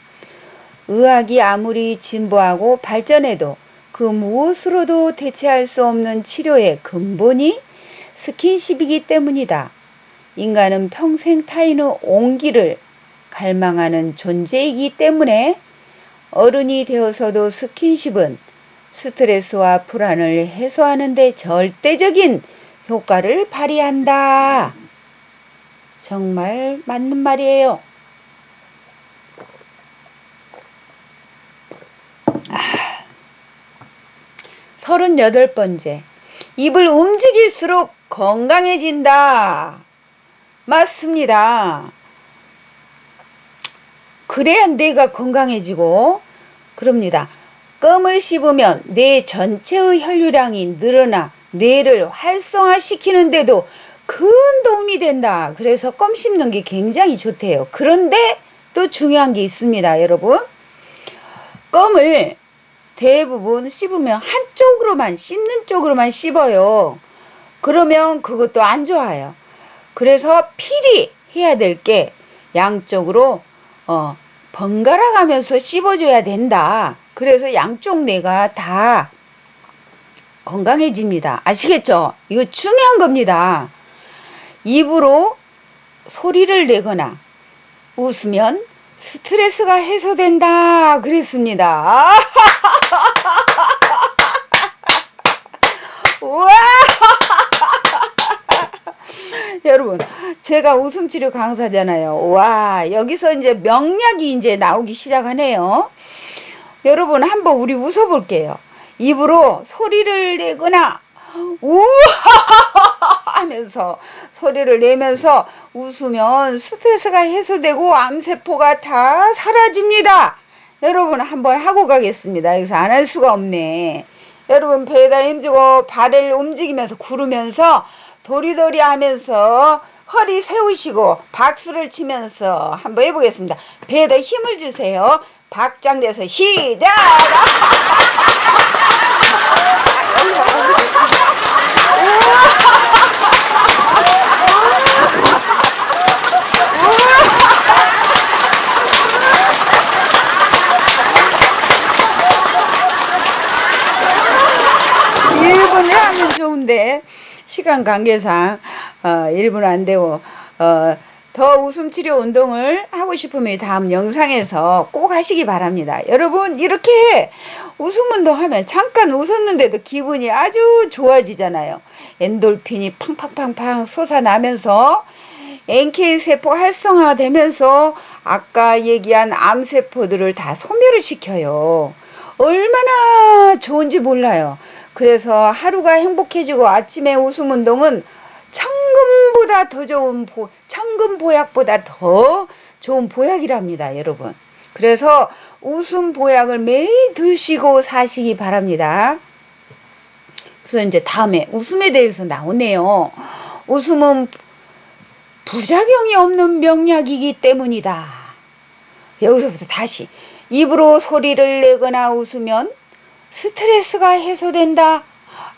의학이 아무리 진보하고 발전해도 그 무엇으로도 대체할 수 없는 치료의 근본이 스킨십이기 때문이다. 인간은 평생 타인의 온기를 갈망하는 존재이기 때문에 어른이 되어서도 스킨십은 스트레스와 불안을 해소하는 데 절대적인 효과를 발휘한다. 정말 맞는 말이에요. 38번째. 입을 움직일수록 건강해진다. 맞습니다. 그래야 뇌가 건강해지고 그럽니다. 껌을 씹으면 뇌 전체의 혈류량이 늘어나 뇌를 활성화시키는데도 큰 도움이 된다. 그래서 껌 씹는 게 굉장히 좋대요. 그런데 또 중요한 게 있습니다, 여러분. 껌을 대부분 씹으면 한쪽으로만, 씹는 쪽으로만 씹어요. 그러면 그것도 안 좋아요. 그래서 필히 해야 될 게 양쪽으로 번갈아 가면서 씹어줘야 된다. 그래서 양쪽 뇌가 다 건강해집니다. 아시겠죠? 이거 중요한 겁니다. 입으로 소리를 내거나 웃으면 스트레스가 해소된다. 그랬습니다. 우와! 여러분, 제가 웃음치료 강사잖아요. 와, 여기서 이제 명약이 이제 나오기 시작하네요. 여러분, 한번 우리 웃어볼게요. 입으로 소리를 내거나, 우와! 하면서, 소리를 내면서 웃으면 스트레스가 해소되고 암세포가 다 사라집니다. 여러분, 한번 하고 가겠습니다. 여기서 안 할 수가 없네. 여러분, 배에다 힘주고 발을 움직이면서 구르면서 도리도리 하면서 허리 세우시고 박수를 치면서 한번 해보겠습니다. 배에다 힘을 주세요. 박장대서 시작! 하면 좋은데 시간 관계상 1분 안 되고 더 웃음치료 운동을 하고 싶으면 다음 영상에서 꼭 하시기 바랍니다. 여러분, 이렇게 웃음 운동하면 잠깐 웃었는데도 기분이 아주 좋아지잖아요. 엔돌핀이 팡팡팡팡 솟아나면서 NK세포 활성화되면서 아까 얘기한 암세포들을 다 소멸을 시켜요. 얼마나 좋은지 몰라요. 그래서 하루가 행복해지고 아침에 웃음 운동은 천금보다 더 좋은 천금 보약보다 더 좋은 보약이랍니다, 여러분. 그래서 웃음 보약을 매일 드시고 사시기 바랍니다. 그래서 이제 다음에 웃음에 대해서 나오네요. 웃음은 부작용이 없는 명약이기 때문이다. 여기서부터 다시 입으로 소리를 내거나 웃으면 스트레스가 해소된다.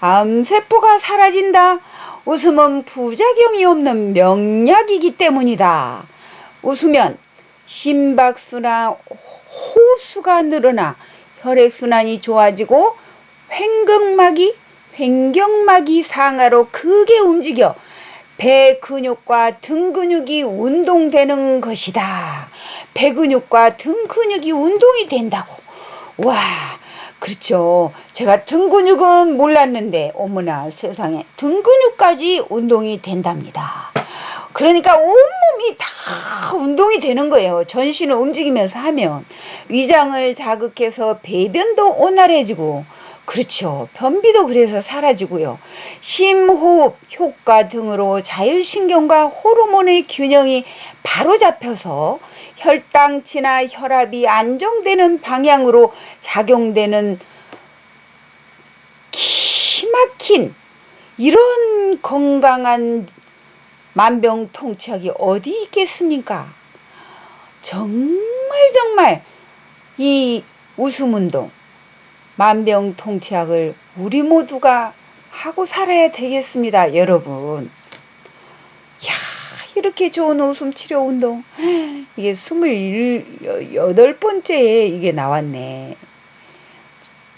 암세포가 사라진다. 웃음은 부작용이 없는 명약이기 때문이다. 웃으면 심박수나 호수가 늘어나 혈액순환이 좋아지고 횡격막이 상하로 크게 움직여 배 근육과 등 근육이 운동되는 것이다. 배 근육과 등 근육이 운동이 된다고. 와, 그렇죠. 제가 등 근육은 몰랐는데 어머나 세상에 등 근육까지 운동이 된답니다. 그러니까 온몸이 다 운동이 되는 거예요. 전신을 움직이면서 하면. 위장을 자극해서 배변도 온활해지고, 그렇죠. 변비도 그래서 사라지고요. 심호흡 효과 등으로 자율신경과 호르몬의 균형이 바로 잡혀서 혈당치나 혈압이 안정되는 방향으로 작용되는 기막힌 이런 건강한 만병통치약이 어디 있겠습니까? 정말 이 웃음운동, 만병통치약을 우리 모두가 하고 살아야 되겠습니다, 여러분. 야, 이렇게 좋은 웃음 치료 운동. 이게 28번째에 이게 나왔네.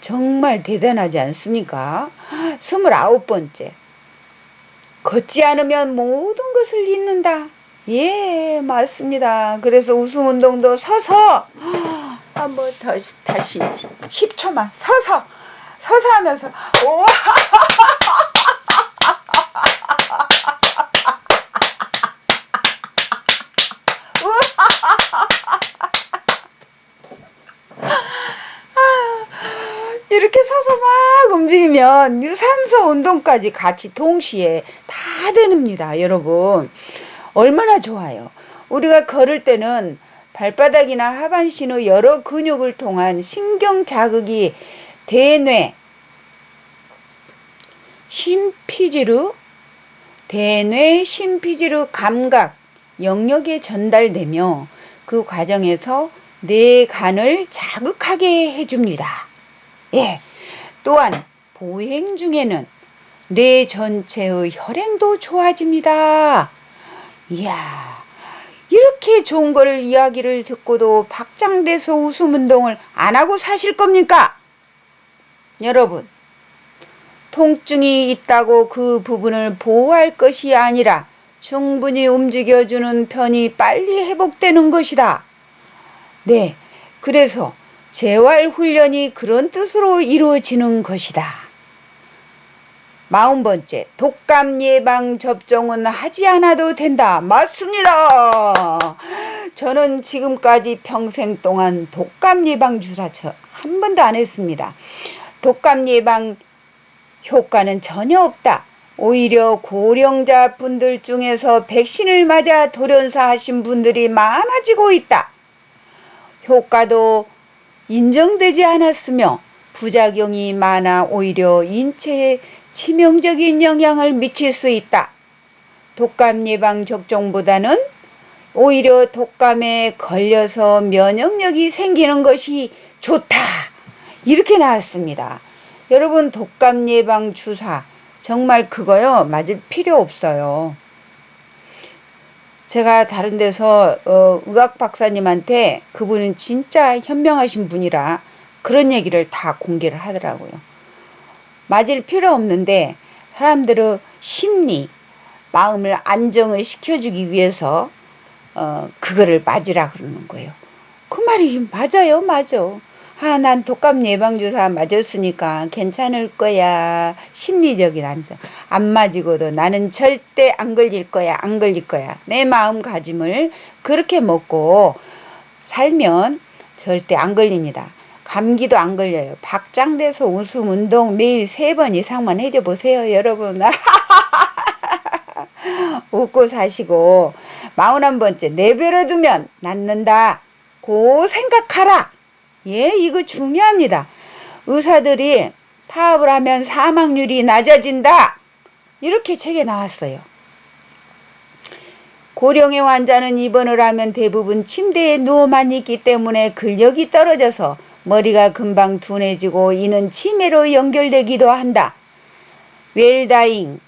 정말 대단하지 않습니까? 29번째. 걷지 않으면 모든 것을 잃는다. 예, 맞습니다. 그래서 웃음 운동도 서서 한번 다시 10초만 서서 하면서 오 이렇게 서서 막 움직이면 유산소 운동까지 같이 동시에 다 됩니다, 여러분. 얼마나 좋아요. 우리가 걸을 때는 발바닥이나 하반신의 여러 근육을 통한 신경 자극이 대뇌 심피지르 감각 영역에 전달되며 그 과정에서 뇌간을 자극하게 해줍니다. 예, 또한 보행 중에는 뇌 전체의 혈행도 좋아집니다. 이야, 이렇게 좋은 걸 이야기를 듣고도 박장대소 웃음 운동을 안 하고 사실 겁니까? 여러분, 통증이 있다고 그 부분을 보호할 것이 아니라 충분히 움직여주는 편이 빨리 회복되는 것이다. 네, 그래서 재활훈련이 그런 뜻으로 이루어지는 것이다. 40번째, 독감 예방 접종은 하지 않아도 된다. 맞습니다. 저는 지금까지 평생 동안 독감 예방 주사 한 번도 안 했습니다. 독감 예방 효과는 전혀 없다. 오히려 고령자 분들 중에서 백신을 맞아 돌연사 하신 분들이 많아지고 있다. 효과도 인정되지 않았으며 부작용이 많아 오히려 인체에 치명적인 영향을 미칠 수 있다. 독감 예방 접종보다는 오히려 독감에 걸려서 면역력이 생기는 것이 좋다. 이렇게 나왔습니다. 여러분, 독감 예방 주사 정말 그거요 맞을 필요 없어요. 제가 다른 데서 의학 박사님한테 그분은 진짜 현명하신 분이라 그런 얘기를 다 공개를 하더라고요. 맞을 필요 없는데 사람들의 심리, 마음을 안정을 시켜주기 위해서 그거를 맞으라 그러는 거예요. 그 말이 맞아요, 맞아. 난 독감 예방주사 맞았으니까 괜찮을 거야. 심리적인 안정. 안 맞이고도 나는 절대 안 걸릴 거야. 안 걸릴 거야. 내 마음가짐을 그렇게 먹고 살면 절대 안 걸립니다. 감기도 안 걸려요. 박장대소 웃음 운동 매일 3번 이상만 해줘 보세요, 여러분. 웃고 사시고 41번째 내버려두면 낫는다. 고 생각하라. 예, 이거 중요합니다. 의사들이 파업을 하면 사망률이 낮아진다. 이렇게 책에 나왔어요. 고령의 환자는 입원을 하면 대부분 침대에 누워만 있기 때문에 근력이 떨어져서 머리가 금방 둔해지고 이는 치매로 연결되기도 한다. 웰다잉,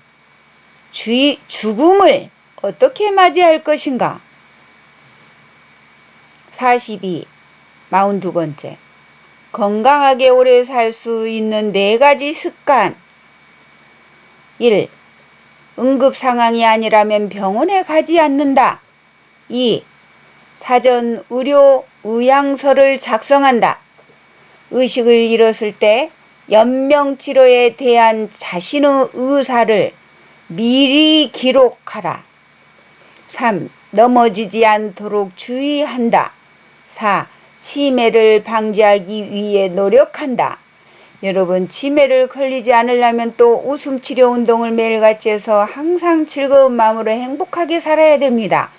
죽음을 어떻게 맞이할 것인가? 42번째 건강하게 오래 살 수 있는 4가지 습관. 1. 응급 상황이 아니라면 병원에 가지 않는다. 2. 사전 의료 의향서를 작성한다. 의식을 잃었을 때 연명치료에 대한 자신의 의사를 미리 기록하라. 3. 넘어지지 않도록 주의한다. 4. 치매를 방지하기 위해 노력한다. 여러분, 치매를 걸리지 않으려면 또 웃음치료 운동을 매일같이 해서 항상 즐거운 마음으로 행복하게 살아야 됩니다.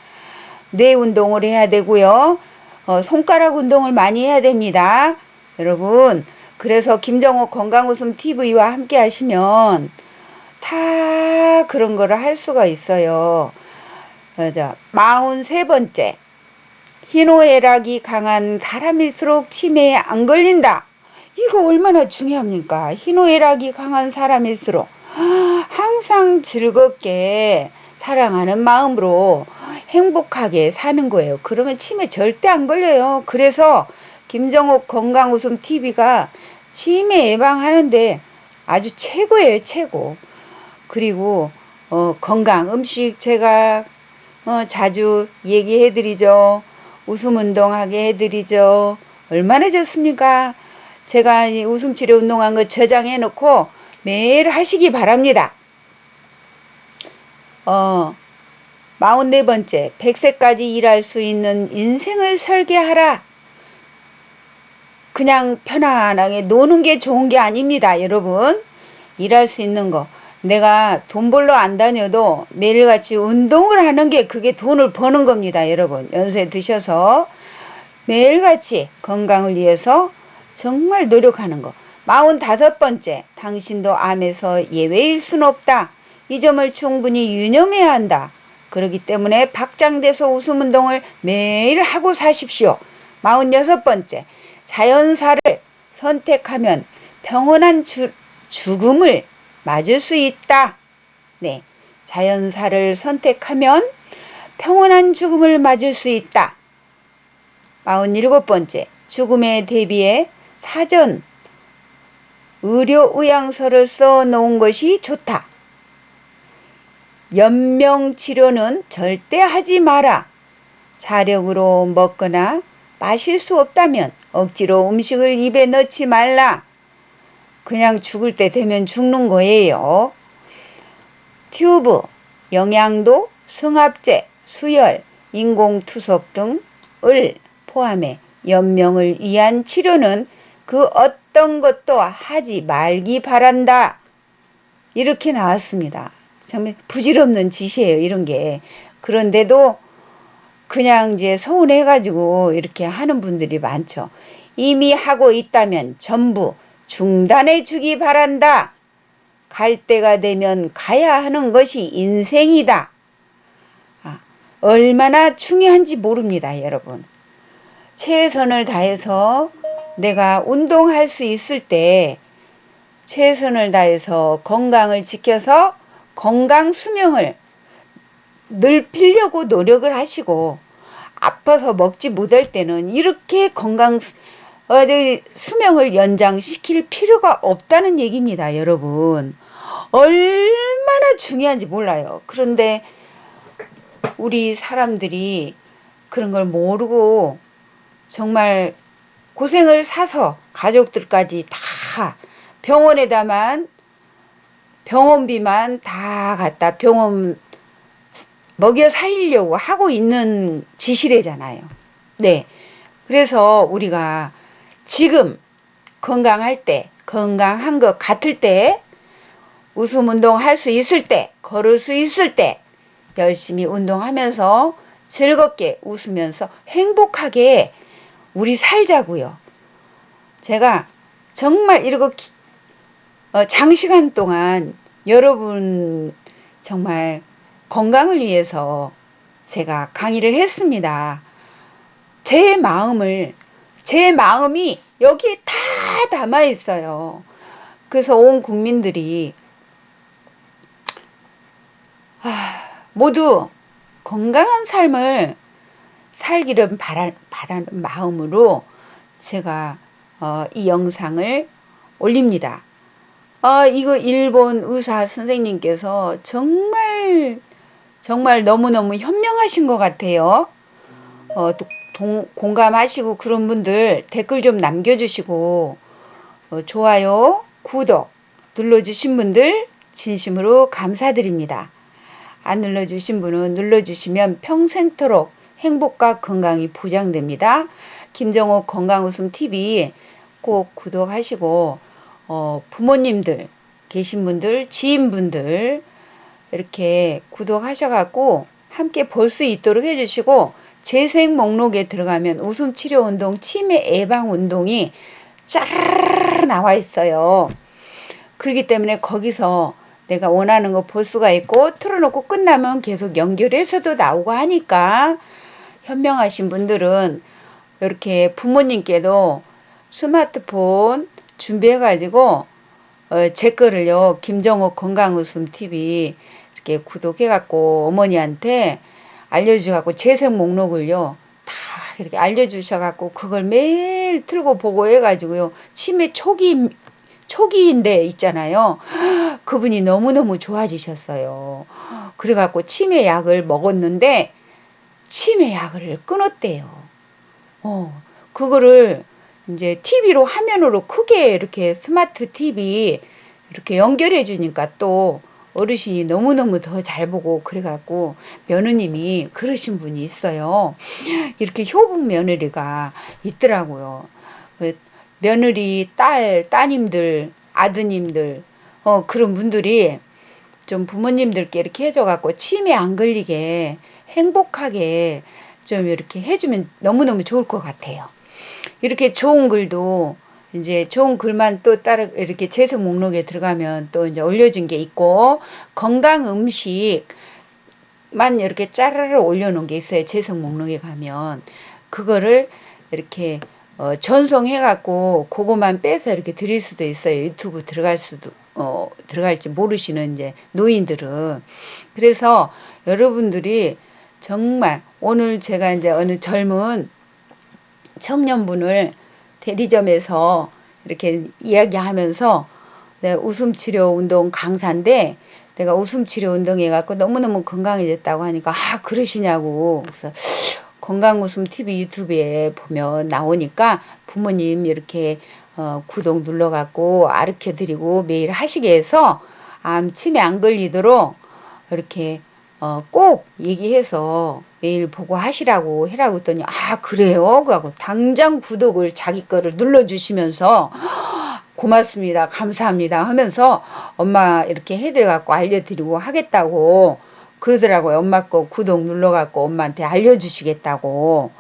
뇌 운동을 해야 되고요. 손가락 운동을 많이 해야 됩니다. 여러분, 그래서 김정옥 건강웃음 TV와 함께 하시면 다 그런 거를 할 수가 있어요. 43번째 희노애락이 강한 사람일수록 치매에 안 걸린다. 이거 얼마나 중요합니까? 희노애락이 강한 사람일수록 항상 즐겁게 사랑하는 마음으로 행복하게 사는 거예요. 그러면 치매 절대 안 걸려요. 그래서 김정옥 건강웃음 TV가 치매 예방하는데 아주 최고예요, 최고. 그리고 건강 음식 제가 자주 얘기해드리죠. 웃음 운동하게 해드리죠. 얼마나 좋습니까? 제가 웃음치료 운동한 거 저장해 놓고 매일 하시기 바랍니다. 44번째 100세까지 일할 수 있는 인생을 설계하라. 그냥 편안하게 노는 게 좋은 게 아닙니다, 여러분. 일할 수 있는 거. 내가 돈 벌러 안 다녀도 매일같이 운동을 하는 게 그게 돈을 버는 겁니다, 여러분. 연세 드셔서 매일같이 건강을 위해서 정말 노력하는 거. 45번째 당신도 암에서 예외일 순 없다. 이 점을 충분히 유념해야 한다. 그렇기 때문에 박장대소 웃음 운동을 매일 하고 사십시오. 46번째 자연사를 선택하면 평온한 죽음을 맞을 수 있다. 네, 자연사를 선택하면 평온한 죽음을 맞을 수 있다. 47번째 죽음에 대비해 사전 의료 의향서를 써 놓은 것이 좋다. 연명치료는 절대 하지 마라. 자력으로 먹거나 마실 수 없다면 억지로 음식을 입에 넣지 말라. 그냥 죽을 때 되면 죽는 거예요. 튜브, 영양도, 승합제, 수혈, 인공투석 등을 포함해 연명을 위한 치료는 그 어떤 것도 하지 말기 바란다. 이렇게 나왔습니다. 정말 부질없는 짓이에요, 이런 게. 그런데도 그냥 이제 서운해가지고 이렇게 하는 분들이 많죠. 이미 하고 있다면 전부 중단해 주기 바란다. 갈 때가 되면 가야 하는 것이 인생이다. 얼마나 중요한지 모릅니다, 여러분. 최선을 다해서 내가 운동할 수 있을 때 최선을 다해서 건강을 지켜서 건강 수명을 넓히려고 노력을 하시고 아파서 먹지 못할 때는 이렇게 건강 수명을 연장시킬 필요가 없다는 얘기입니다, 여러분. 얼마나 중요한지 몰라요. 그런데 우리 사람들이 그런 걸 모르고 정말 고생을 사서 가족들까지 다 병원비만 다 갖다 병원 먹여 살리려고 하고 있는 지시래잖아요. 네. 그래서 우리가 지금 건강할 때, 건강한 것 같을 때, 웃음 운동할 수 있을 때, 걸을 수 있을 때 열심히 운동하면서 즐겁게 웃으면서 행복하게 우리 살자고요. 제가 정말 이러고 장시간 동안 여러분 정말 건강을 위해서 제가 강의를 했습니다. 제 마음이 여기에 다 담아 있어요. 그래서 온 국민들이 모두 건강한 삶을 살기를 바라는 마음으로 제가 이 영상을 올립니다. 이거 일본 의사 선생님께서 정말 너무너무 현명하신 것 같아요. 공감하시고 그런 분들 댓글 좀 남겨주시고 좋아요, 구독 눌러주신 분들 진심으로 감사드립니다. 안 눌러주신 분은 눌러주시면 평생토록 행복과 건강이 보장됩니다. 김정옥 건강웃음TV 꼭 구독하시고 부모님들 계신 분들, 지인분들 이렇게 구독하셔갖고 함께 볼 수 있도록 해주시고 재생 목록에 들어가면 웃음치료운동, 치매 예방운동이 쫙 나와 있어요. 그렇기 때문에 거기서 내가 원하는 거 볼 수가 있고 틀어놓고 끝나면 계속 연결해서도 나오고 하니까 현명하신 분들은 이렇게 부모님께도 스마트폰 준비해가지고 제 거를요 김정옥 건강웃음TV 이렇게 구독해갖고 어머니한테 알려주셔갖고 재생 목록을요 다 이렇게 알려주셔갖고 그걸 매일 틀고 보고 해가지고요 치매 초기인데 있잖아요. 그분이 너무너무 좋아지셨어요. 그래갖고 치매 약을 먹었는데 치매 약을 끊었대요. 그거를 이제 TV로 화면으로 크게 이렇게 스마트 TV 이렇게 연결해 주니까 또 어르신이 너무너무 더 잘 보고 그래갖고 며느님이 그러신 분이 있어요. 이렇게 효부 며느리가 있더라고요. 며느리, 따님들, 아드님들, 그런 분들이 좀 부모님들께 이렇게 해줘갖고 치매 안 걸리게 행복하게 좀 이렇게 해주면 너무너무 좋을 것 같아요. 이렇게 좋은 글도 이제 좋은 글만 또 따로 이렇게 재생 목록에 들어가면 또 이제 올려준 게 있고 건강 음식만 이렇게 짜르르 올려놓은 게 있어요. 재생 목록에 가면 그거를 이렇게 전송해갖고 그거만 빼서 이렇게 드릴 수도 있어요. 유튜브 들어갈지 모르시는 이제 노인들은. 그래서 여러분들이 정말 오늘 제가 이제 어느 젊은 청년분을 대리점에서 이렇게 이야기하면서 내가 웃음치료 운동 강사인데 내가 웃음치료 운동해갖고 너무너무 건강해졌다고 하니까 그러시냐고. 그래서 건강웃음TV 유튜브에 보면 나오니까 부모님 이렇게 구독 눌러갖고 가르쳐드리고 매일 하시게 해서 치매 안 걸리도록 이렇게 꼭 얘기해서 매일 보고 하시라고 해라고 했더니 그래요? 그하고 당장 구독을 자기 거를 눌러주시면서 고맙습니다. 감사합니다 하면서 엄마 이렇게 해드려갖고 알려드리고 하겠다고 그러더라고요. 엄마 거 구독 눌러갖고 엄마한테 알려주시겠다고.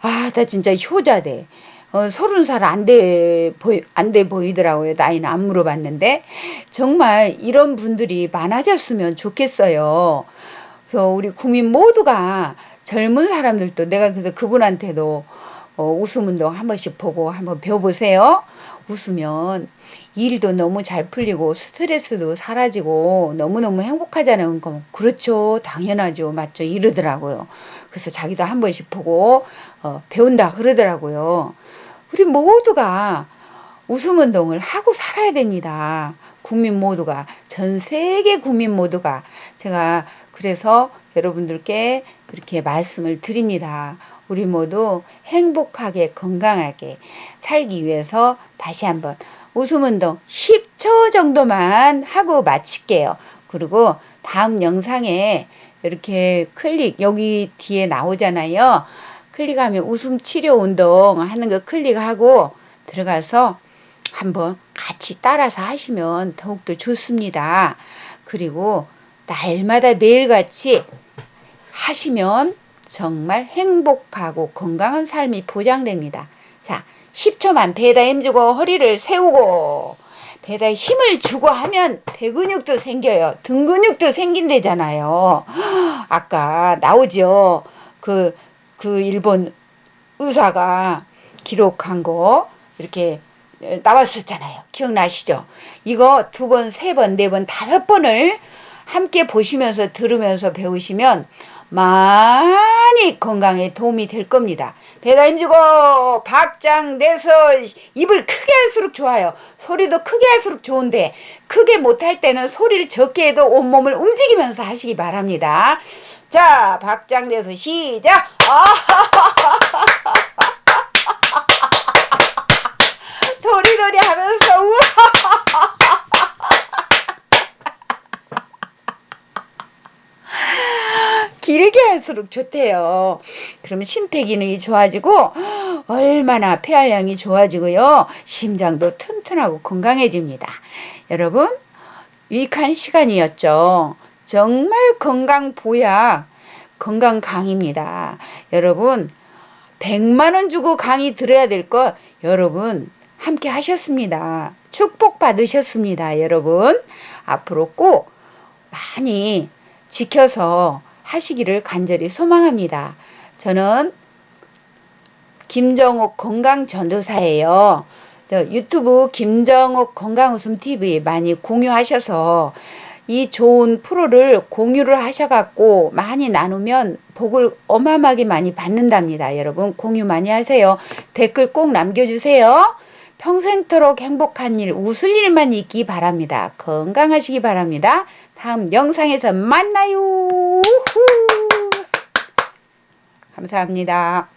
나 진짜 효자돼. 30살 안 돼 보이더라고요. 나이는 안 물어봤는데. 정말 이런 분들이 많아졌으면 좋겠어요. 그래서 우리 국민 모두가 젊은 사람들도 내가 그래서 그분한테도 웃음 운동 한 번씩 보고 한번 배워보세요. 웃으면 일도 너무 잘 풀리고 스트레스도 사라지고 너무너무 행복하잖아요. 그렇죠. 당연하죠. 맞죠. 이러더라고요. 그래서 자기도 한 번씩 보고 배운다 그러더라고요. 우리 모두가 웃음 운동을 하고 살아야 됩니다. 국민 모두가 전 세계 국민 모두가 제가 그래서 여러분들께 이렇게 말씀을 드립니다. 우리 모두 행복하게 건강하게 살기 위해서 다시 한번 웃음 운동 10초 정도만 하고 마칠게요. 그리고 다음 영상에 이렇게 여기 뒤에 나오잖아요. 클릭하면 웃음 치료 운동 하는 거 클릭하고 들어가서 한번 같이 따라서 하시면 더욱더 좋습니다. 그리고 날마다 매일같이 하시면 정말 행복하고 건강한 삶이 보장됩니다. 자, 10초만 배에다 힘주고 허리를 세우고 배에다 힘을 주고 하면 배 근육도 생겨요. 등 근육도 생긴대잖아요. 아까 나오죠. 일본 의사가 기록한 거 이렇게 나왔었잖아요. 기억나시죠? 이거 2번, 3번, 4번, 5번을 함께 보시면서 들으면서 배우시면 많이 건강에 도움이 될 겁니다. 배다 힘주고 박장 내서 입을 크게 할수록 좋아요. 소리도 크게 할수록 좋은데 크게 못할 때는 소리를 적게 해도 온몸을 움직이면서 하시기 바랍니다. 자, 박장 내서 시작! 도리도리 하면서 우와! 길게 할수록 좋대요. 그러면 심폐기능이 좋아지고 얼마나 폐활량이 좋아지고요. 심장도 튼튼하고 건강해집니다. 여러분, 유익한 시간이었죠. 정말 건강 보약, 건강 강의입니다. 여러분, 100만원 주고 강의 들어야 될 것 여러분 함께 하셨습니다. 축복 받으셨습니다. 여러분, 앞으로 꼭 많이 지켜서 하시기를 간절히 소망합니다. 저는 김정옥 건강전도사예요. 유튜브 김정옥 건강웃음TV 많이 공유하셔서 이 좋은 프로를 공유를 하셔갖고 많이 나누면 복을 어마어마하게 많이 받는답니다. 여러분 공유 많이 하세요. 댓글 꼭 남겨주세요. 평생토록 행복한 일, 웃을 일만 있기 바랍니다. 건강하시기 바랍니다. 다음 영상에서 만나요. 감사합니다.